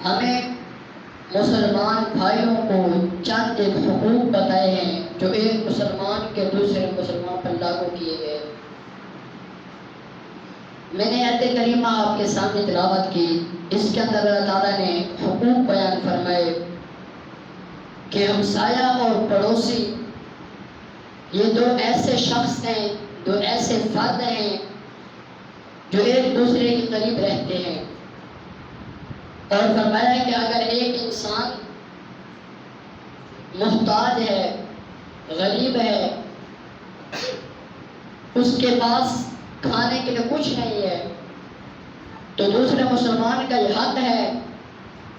ہمیں مسلمان بھائیوں کو چند ایک حقوق بتائے ہیں جو ایک مسلمان کے دوسرے مسلمان پر لاگو کیے گئے۔ میں نے آیت کریمہ آپ کے سامنے تلاوت کی، اس کے اندر اللہ تعالیٰ نے حقوق بیان فرمائے کہ ہمسایہ اور پڑوسی یہ دو ایسے شخص ہیں، دو ایسے فرد ہیں جو ایک دوسرے کے قریب رہتے ہیں، اور فرمایا کہ اگر ایک انسان محتاج ہے، غریب ہے، اس کے پاس کھانے کے لیے کچھ نہیں ہے، تو دوسرے مسلمان کا یہ حق ہے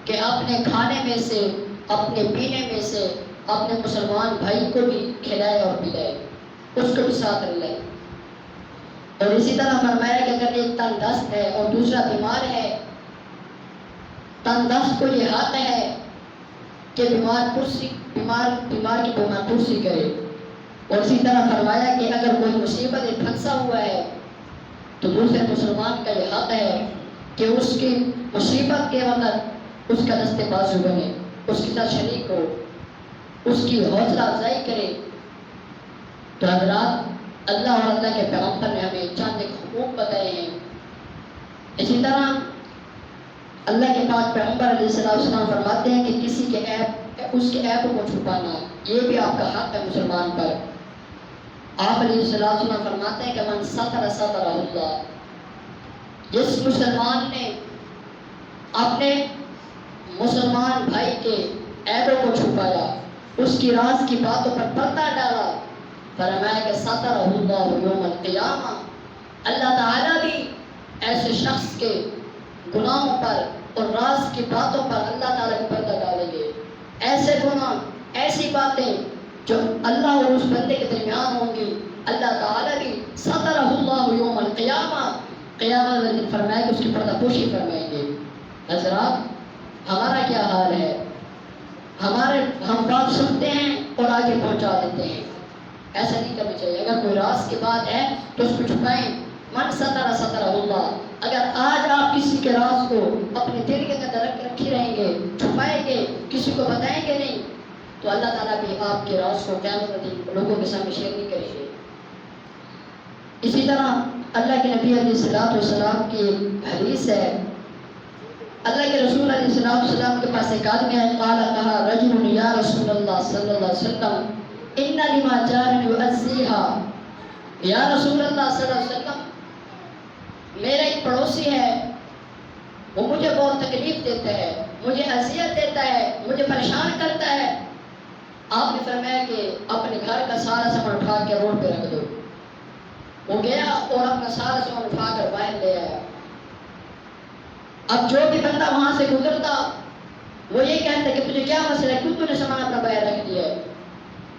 کہ اپنے کھانے میں سے، اپنے پینے میں سے اپنے مسلمان بھائی کو بھی کھلائے اور پلائے، اس کو بھی ساتھ لائے۔ اور اسی طرح فرمایا کہ اگر ایک تندرست ہے اور دوسرا بیمار ہے، تندرست کو یہ حق ہے کہ بیمار کی بیمار پرسی کرے۔ اور اسی طرح فرمایا کہ اگر کوئی مصیبت میں پھنسا ہوا ہے تو دوسرے مسلمان کا یہ حق ہے کہ اس کی مصیبت کے وقت اس کا دست بازو بنے، اس کے ساتھ شریک ہو، اس کی حوصلہ افزائی کرے۔ تو حضرات، اللہ اور اللہ کے پیغمبر نے ہمیں چند ایک حقوق بتائے ہیں۔ اسی طرح اللہ کے پاک پیغمبر علیہ السلام فرماتے ہیں کہ کسی کے عیب، اس کے عیب کو چھپانا یہ بھی آپ کا حق ہے مسلمان پر۔ آپ علیہ السلام فرماتے ہیں کہ من ستر سترہ اللہ، جس مسلمان نے اپنے مسلمان بھائی کے عیبوں کو چھپایا، اس کی راز کی باتوں پر پردہ ڈالا، فرمایا کہ سترہ اللہ یوم القیامہ، اللہ تعالیٰ بھی ایسے شخص کے گناہوں پر اور راز کی باتوں پر اللہ تعالیٰ کی پردہ ڈالیں گے۔ ایسے گناہ، ایسی باتیں جو اللہ اور اس بندے کے درمیان ہوں گی، اللہ تعالیٰ بھی سترہ اللہ یوم القیامہ، قیامت کے دن فرمائے کہ اس کی پردہ پوشی فرمائیں گے۔ حضرات، ہمارا کیا حال ہے؟ ہم بات سنتے ہیں اور آگے پہنچا دیتے ہیں، ایسا نہیں کرنا چاہیے۔ اگر کوئی راز کی بات ہے تو اس کو چھپائیں۔ من سترہ سترہ اللہ، اگر آج آپ کسی کے راز کو اپنے دل کے اندر رکھی رہیں گے، چھپائیں گے، کسی کو بتائیں گے نہیں، تو اللہ تعالیٰ بھی آپ کے راز کو قیامت کے دن لوگوں کے سامنے شیئر نہیں کریں گے۔ اسی طرح اللہ کے نبی علیہ السلام کی حدیث ہے، اللہ کے رسول علیہ السلام کے پاس ایک آدمی ہے، قال کہا رجل یا رسول اللہ صلی اللہ علیہ وسلم ان لما جار یعزیہا، یا رسول اللہ صلی اللہ علیہ وسلم میرا ایک پڑوسی ہے، وہ مجھے بہت تکلیف دیتا ہے، مجھے اذیت دیتا ہے، مجھے پریشان کرتا ہے۔ آپ نے فرمایا کہ اپنے گھر کا سارا سامان اٹھا کے روڈ پہ رکھ دو۔ وہ گیا اور اپنا سارا سامان اٹھا کر باہر لے آیا۔ اب جو بھی بندہ وہاں سے گزرتا وہ یہ کہتا کہ تجھے کیا مسئلہ ہے، کیوں تو نے سامان اپنا باہر رکھ دیا ہے؟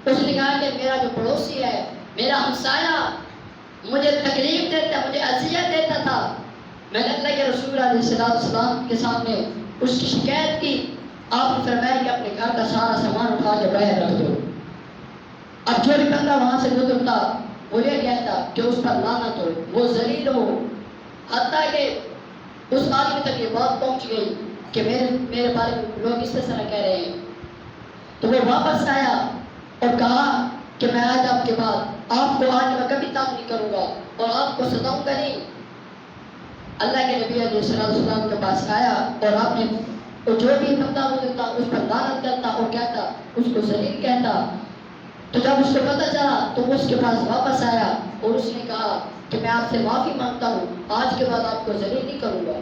اس نے کہا کہ میرا جو پڑوسی ہے، میرا ہمسایہ مجھے تکلیف دیتا، مجھے اذیت دیتا تھا، میں نے اللہ کے رسول علیہ السلام کے سامنے اس کی شکایت کی۔ آپ نے فرمایا کہ اپنے گھر کا سارا سامان اٹھا کے باہر رکھ دو۔ اب جو بھی بندہ وہاں سے گزرتا وہ یہ کہتا کہ اس پر لعنت ہو، وہ ذلیل ہو، حتیٰ کہ اس آدمی تک یہ بات پہنچ گئی کہ میرے بارے میں لوگ اس طرح کہہ رہے ہیں۔ تو وہ واپس آیا اور کہا کہ میں آج آپ کے بعد آپ کو آج میں کبھی تنگ نہیں کروں گا اور آپ کو ستاؤں گا نہیں۔ اللہ کے نبی علیہ السلام کے پاس آیا اور آپ نے جو بھی بندہ ہوتا اس پر لعنت کرتا اور کہتا، اس کو ذلیل کہتا۔ تو جب اس کو پتہ چلا تو اس کے پاس واپس آیا اور اس نے کہا کہ میں آپ سے معافی مانگتا ہوں، آج کے بعد آپ کو ذلیل نہیں کروں گا۔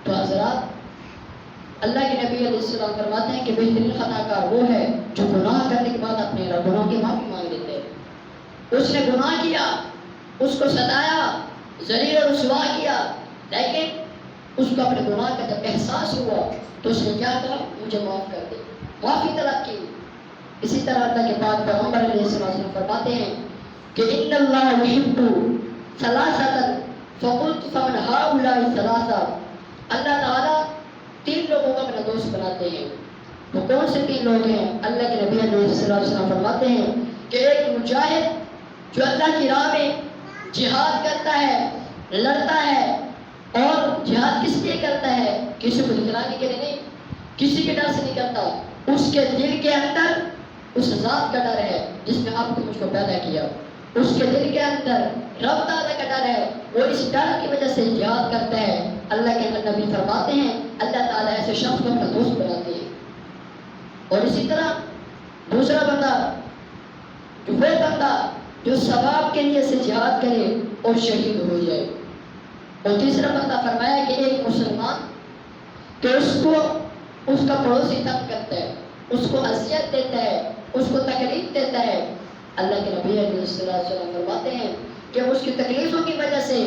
تو حضرات، اللہ کے نبی علیہ السلام فرماتے ہیں کہ بہترین خطا کار وہ ہے جو گناہ کرنے کے بعد اپنے گناہ کی معافی مانگ لیتے ہیں۔ اس نے گناہ کیا، اس کو ستایا، ذلیل اور رسوا کیا، لیکن اس کو اپنے گناہ کا جب احساس ہوا تو اس نے کیا کہا؟ مجھے معاف کر دے، معافی طلب کی۔ اسی طرح اللہ کے پاک پیغمبر علیہ السلام فرماتے ہیں کہ ان اللہ یحب ثلاثۃ فقلت فمن هؤلاء الثلاثہ، اللہ تعالیٰ تین لوگوں کو اپنا دوست بناتے ہیں۔ وہ کون سے تین لوگ ہیں؟ اللہ کے نبی علیہ السلام فرماتے ہیں کہ ایک مجاہد جو اللہ کی راہ میں جہاد کرتا ہے، لڑتا ہے، اور جہاد کس لیے کرتا ہے؟ کسی کو دکھلانے کے لیے نہیں، کسی کے ڈر سے نہیں کرتا، اس کے دل کے اندر اس ذات کا ڈر ہے جس نے آپ کو مجھ کو پیدا کیا، اس کے دل کے اندر رب تعالیٰ کا ڈر ہے، وہ اس ڈر کی وجہ سے جہاد کرتا ہے۔ اللہ کے نبی فرماتے ہیں اللہ تعالیٰ ایسے شخص کو اپنا دوست بناتے ہیں۔ اور اسی طرح دوسرا بندہ وہ بندہ جو ثواب کے لیے سے جہاد کرے اور شہید ہو جائے۔ اور تیسرا بندہ فرمایا کہ ایک مسلمان کہ اس کو اس کا پڑوسی تنگ کرتا ہے، اس کو اذیت دیتا ہے، اس کو تکلیف دیتا ہے، اللہ کے نبی علیہ السلام فرماتے ہیں کہ اس کی تکلیفوں کی وجہ سے،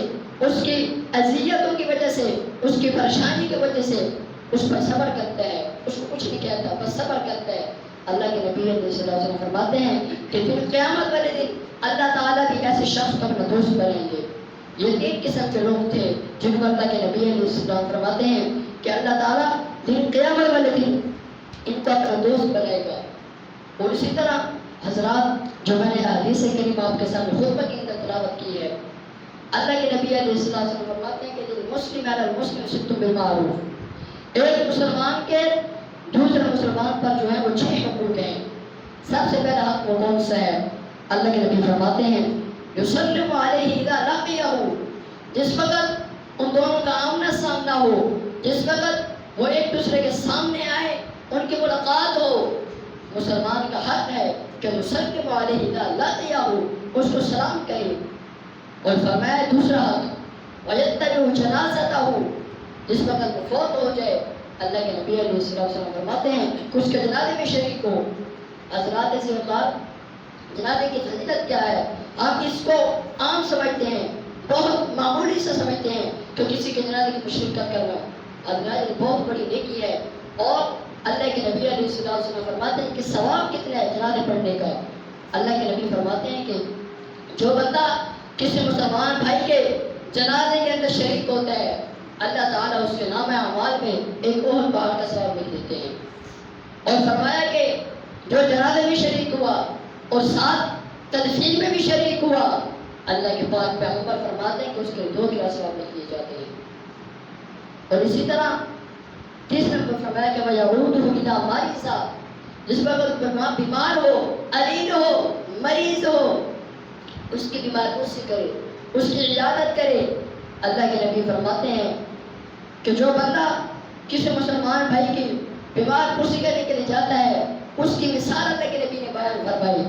اس کی اذیتوں کی وجہ سے، اس کی پریشانی کی وجہ سے اس پر صبر کرتا ہے، اس کو کچھ نہیں کہتا بس صبر کرتا ہے۔ اللہ کے نبی علیہ السلام فرماتے ہیں کہ پھر قیامت والے دن اللہ تعالیٰ بھی ایسے شخص کو اپنا دوست بنائیں گے۔ یہ تین قسم کے لوگ تھے جن کو اللہ کے نبی علیہ السلام فرماتے ہیں کہ اللہ تعالیٰ دن قیامت والے دن ان کو اپنا دوست بنائے گا۔ اور اسی طرح حضرات جو میں نے حدیث کریم آپ کے سامنے خطبہ کے اندر تلاوت کی ہے، اللہ کے نبی علیہ السلام فرماتے ہیں کہ مسلم علی المسلم ست بالمعروف، ایک مسلمان کے دوسرے مسلمان پر جو ہے وہ 6 حقوق ہیں۔ سب سے پہلا حق وہ کون سا ہے؟ اللہ کے نبی فرماتے ہیں یسلم علیہ اذا لقیہ، جس وقت ان دونوں کا آمنا سامنا ہو، جس وقت وہ ایک دوسرے کے سامنے آئے، ان کی ملاقات ہو، مسلمان کا حق ہے کہ یسلم علیہ اذا لقیہ، اس کو سلام کرے۔ اور فرمایا دوسرا حق ویتبع جنازتہ، جس وقت وہ فوت ہو جائے اللہ کے نبی علیہ السلام فرماتے ہیں کہ اس کے جنازے میں شریک ہو۔ حضرات سے جنازے کی فضیلت کیا ہے؟ آپ اس کو عام سمجھتے ہیں، بہت معمولی سے سمجھتے ہیں کہ کسی کے جنازے کی مشرکت کرنا، حضرات بہت بڑی نیکی ہے۔ اور اللہ کے نبی علیہ السلام فرماتے ہیں کہ ثواب کتنا ہے جنازے پڑھنے کا؟ اللہ کے نبی فرماتے ہیں کہ جو بندہ کسی مسلمان بھائی کے جنازے کے اندر شریک ہوتا ہے، اللہ تعالیٰ اس کے نام اعمال میں ایک اہد پہاڑ کا ثواب لکھ دیتے ہیں۔ اور فرمایا کہ جو جنازے میں شریک ہوا اور ساتھ تدفین میں بھی شریک ہوا، اللہ کے پاک پیغمبر فرماتے ہیں کہ اس کے 2 کا ثواب لکھ دیے جاتے ہیں۔ اور اسی طرح تیسرے نمبر فرمایا کہ وَيَعُودُهُ إِذَا مَرِضَ، جس وقت بیمار ہو، علیل ہو، مریض ہو، اس کی بیمار پرسی کرے، اس کی عیادت کرے۔ اللہ کے نبی فرماتے ہیں کہ جو بندہ کسی مسلمان بھائی کی بیمار پرسی کرنے کے لیے جاتا ہے، اس کی مثال اللہ کے نبی نے بیان فرمائی،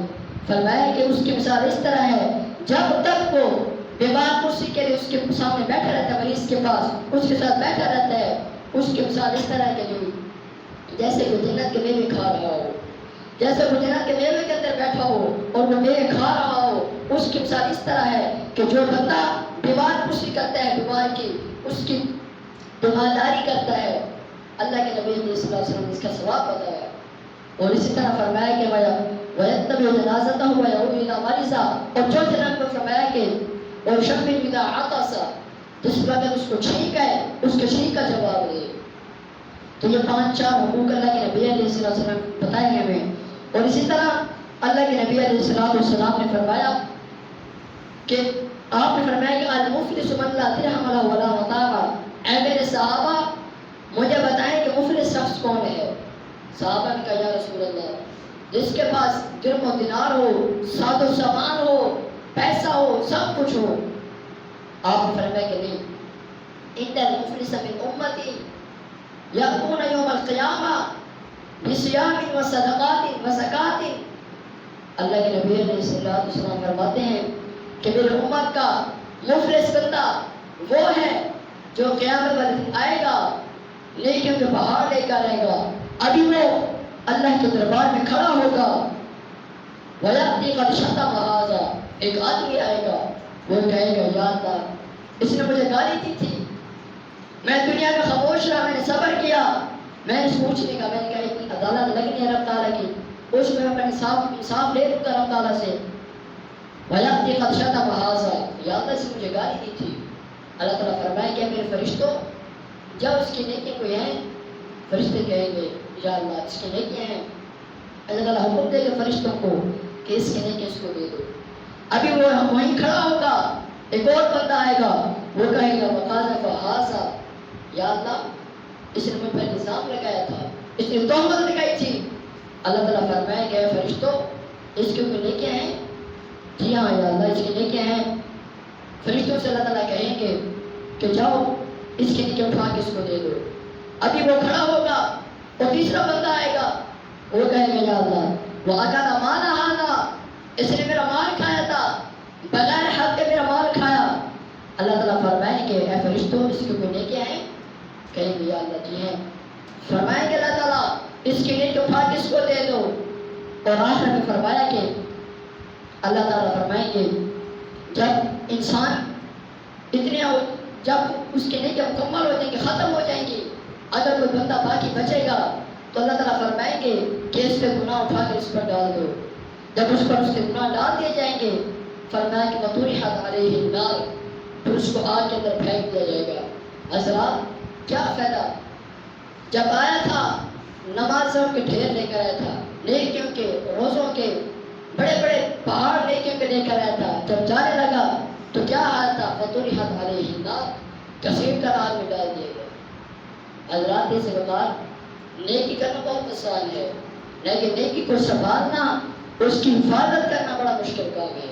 فرمایا کہ اس کی مثال اس طرح ہے جب تک وہ بیمار پرسی کے لیے اس کے سامنے بیٹھا رہتا ہے، مریض کے پاس اس کے ساتھ بیٹھا رہتا ہے، اس کی مثال اس طرح ہے کہ جیسے وہ جنت کے میوے کھا رہا ہو، جیسے وہ جنت کے میوے کے اندر بیٹھا ہو اور وہ میوے کھا رہا ہو۔ اس کی مثال اس طرح ہے کہ جو بندہ بیمار پرسی کرتا ہے، بیمار کی اس کی بیمارداری کرتا ہے، اللہ کے نبی علیہ السلام نے اس کا ثواب بتایا۔ اور اسی طرح فرمایا کہ وَيَتَّبِعُ جَنَازَتَهُ وَيَعُودُ إِلَىٰ مَرِضَ، اور چوتھے نمبر پر فرمایا کہ وَيُشَمِّرُ إِذَا عَطَسَ، جس وقت اس کو چھینک ہے اس کے چھینک کا جواب دے۔ تو یہ 5 حقوق اللہ کے نبی علیہ السلام بتائے ہیں ہمیں۔ اور اسی طرح اللہ کے نبی علیہ السلام نے فرمایا کہ آپ نے فرمایا کہ المفلس من لا درہم لہ ولا متاع، اے میرے صحابہ مجھے بتائیں کہ مفلس شخص کون ہے؟ صحابہ نے کہا یا رسول اللہ جس کے پاس درہم و دینار ہو، ساز و سامان ہو، پیسہ ہو، سب کچھ ہو۔ آپ نے فرمایا کہ نہیں، ان المفلس من امتی یأتون یوم القیامہ بصیام و صدقات و زکات، اللہ کے نبی علیہ السلام فرماتے ہیں کہ میری امت کا مفلس بندہ وہ ہے جو قیامت والے دن آئے گا لیکن جو پہاڑ لے کر آئے گا، ابھی وہ اللہ کے دربار میں کھڑا ہوگا، وَيَأْتِي قَدْ شَتَمَ هَٰذَا، ایک آدمی آئے گا، وہ کہے گا یا اللہ اس نے مجھے گالی دی تھی، میں دنیا میں خاموش رہا، میں نے صبر کیا، میں نے پوچھنے کا، میں نے کہا اتنی عدالت لگنی ہے رب تعالیٰ کی، اس میں اپنا انصاف لے لوں گا رب تعالیٰ سے۔ وَيَأْتِي قَدْ شَتَمَ هَٰذَا، یا اللہ اس نے مجھے گالی دی تھی۔ اللہ تعالیٰ فرمائے کہ میرے فرشتوں جب اس کی نیکی کوئی ہیں، فرشتے کہیں گے یا اللہ اس کی نیکیاں ہیں، اللہ تعالیٰ حکم دے گا فرشتوں کو کہ اس کی نیکی اس کو دے دو۔ ابھی وہ وہیں کھڑا ہوگا، ایک اور بندہ آئے گا، وہ کہے گا وَقَذَفَ هَٰذَا، یا اللہ اس نے مجھ پر الزام لگایا تھا، اس نے تہمت لگائی تھی۔ اللہ تعالیٰ فرمائے گئے فرشتوں اس کے اوپر لے کے آئیں؟ جی ہاں یا اللہ اس کے لے کے آئیں۔ فرشتوں سے اللہ تعالیٰ کہیں گے کہ جاؤ اس کے نیچے اٹھا کے اس کو دے دو۔ ابھی وہ کھڑا ہوگا اور تیسرا بندہ آئے گا، وہ کہے گا یا اللہ وہ اکالا مالا ہانا، اس نے میرا مال کھایا تھا، بغیر حق کے میرا مال کھایا۔ اللہ تعالیٰ فرمائیں گے اے فرشتوں اس کے اوپر لے کے آئیں؟ کہیں گے یا اللہ جی ہیں۔ فرمائیں گے اللہ تعالیٰ اس کے نیچے اٹھا کے اس کو دے دو۔ اور آخر میں فرمایا کہ اللہ تعالیٰ فرمائیں گے جب انسان جب اس کے نیکی مکمل ہو جائیں گے، ختم ہو جائیں گی، اگر کوئی بندہ باقی بچے گا تو اللہ تعالیٰ فرمائیں گے کہ اس پہ گناہ اٹھا کر اس پر ڈال دو۔ جب اس پر اس کے گناہ ڈال دیے جائیں گے فرمایا کہ وَطُرِحَتْ عَلَيْهِ النَّارُ، پھر اس کو آگ کے اندر پھینک دیا جائے گا۔ حضرات کیا فائدہ؟ جب آیا تھا نمازوں کے ڈھیر لے کر آیا تھا، نیکیوں کے روزوں کے بڑے بڑے پہاڑ نیکیوں کے لے کر آیا تھا، جب جانے لگا تو کیا حال تھا؟ فَطُرِحَتْ عَلَيْهِ النَّارُ، کثیر کر آگ میں ڈال دیا گیا۔ حضرات اس وقت نیکی کرنا بہت آسان ہے، لیکن نیکی کو سنبھالنا، اس کی حفاظت کرنا بڑا مشکل کام ہے۔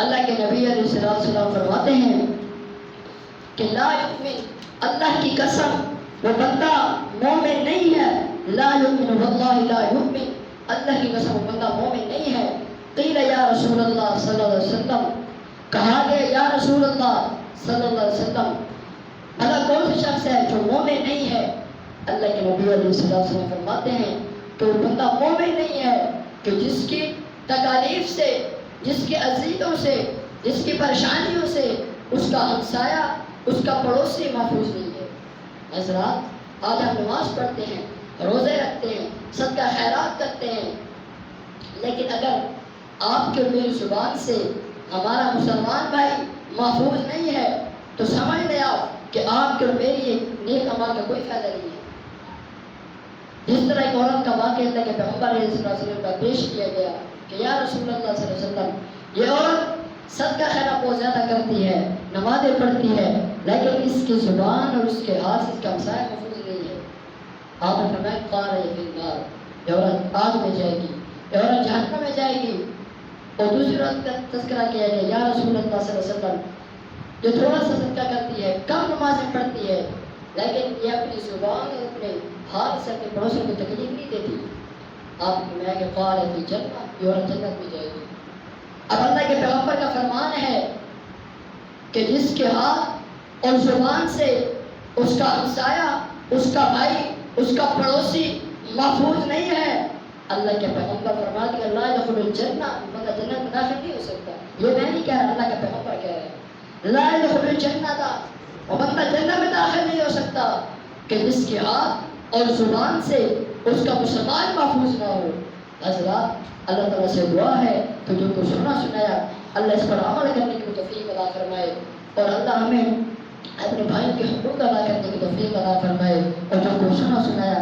اللہ کے نبی علیہ السلام فرماتے ہیں کہ لا یؤمن، اللہ کی قسم وہ بندہ مومن نہیں ہے، لا یؤمن واللہ لا یؤمن، اللہ کی قسم وہ بندہ مومن نہیں ہے۔ قیل یا رسول اللہ صلی اللہ علیہ وسلم، کہا گیا یا رسول اللہ صلی اللہ علیہ وسلم بھلا کون سا شخص ہے جو مومن نہیں ہے؟ اللہ کے نبی علیہ السلام فرماتے ہیں کہ وہ بندہ مومن نہیں ہے کہ جس کی تکالیف سے، جس کی اذیتوں سے، جس کی پریشانیوں سے اس کا ہمسایہ، اس کا پڑوسی محفوظ نہیں ہے۔ حضرات آج ہم نماز پڑھتے ہیں، روزے رکھتے ہیں، صدقہ خیرات کرتے ہیں، لیکن اگر آپ کے میری زبان سے ہمارا مسلمان بھائی محفوظ نہیں ہے تو سمجھ لیں آپ کہ آپ کے میری نیک عمل کا کوئی فائدہ نہیں ہے۔ جس طرح ایک عورت کا واقعہ اللہ کے پیغمبر علیہ السلام کا پیش کیا گیا کہ یا رسول اللہ صلی اللہ علیہ وسلم یہ عورت صدقہ خیرات بہت زیادہ کرتی ہے، نمازیں پڑھتی ہے، لیکن اس کی زبان اور اس کے ہاتھ سے اس کا ہمسایہ محفوظ نہیں ہے۔ آپ نے فرمایا قال فی النار، یہ عورت آگ میں جائے گی، یہ عورت جہنم میں جائے گی۔ اور دوسری عورت کا تذکرہ کیا گیا یا رسول اللہ صلی اللہ علیہ وسلم جو تھوڑا سا صدقہ کرتی ہے، کم نمازیں پڑھتی ہے، لیکن یہ اپنی زبان اور اپنے ہاتھ سے اپنے پڑوسیوں کو تکلیف نہیں دیتی۔ آپ میں کہ قال فی الجنہ، یہ عورت جنت میں جائے گی۔ اب اللہ کے پیغمبر کا فرمان ہے کہ جس کے ہاتھ اور زبان سے اس کا ہمسایہ، اس کا بھائی، اس کا پڑوسی محفوظ نہیں ہے، اللہ کے پیغمبر فرماتے ہیں لا يدخل الجنہ، بندہ جنت میں داخل نہیں ہو سکتا۔ یہ میں نہیں کہہ رہا، اللہ کا پیغمبر کہہ رہے ہیں لا يدخل الجنہ تھا، اور بندہ جنت میں داخل نہیں ہو سکتا کہ جس کے ہاتھ اور زبان سے اس کا مسلمان محفوظ نہ ہو۔ حضرات اللہ تعالیٰ سے دعا ہے کہ جو کو سنا سنایا اللہ اس پر عمل کرنے کی توفیق عطا فرمائے، اور اللہ ہمیں اپنے بھائیوں کے حقوق ادا کرنے کی توفیق عطا فرمائے، اور جو کو سنا سنایا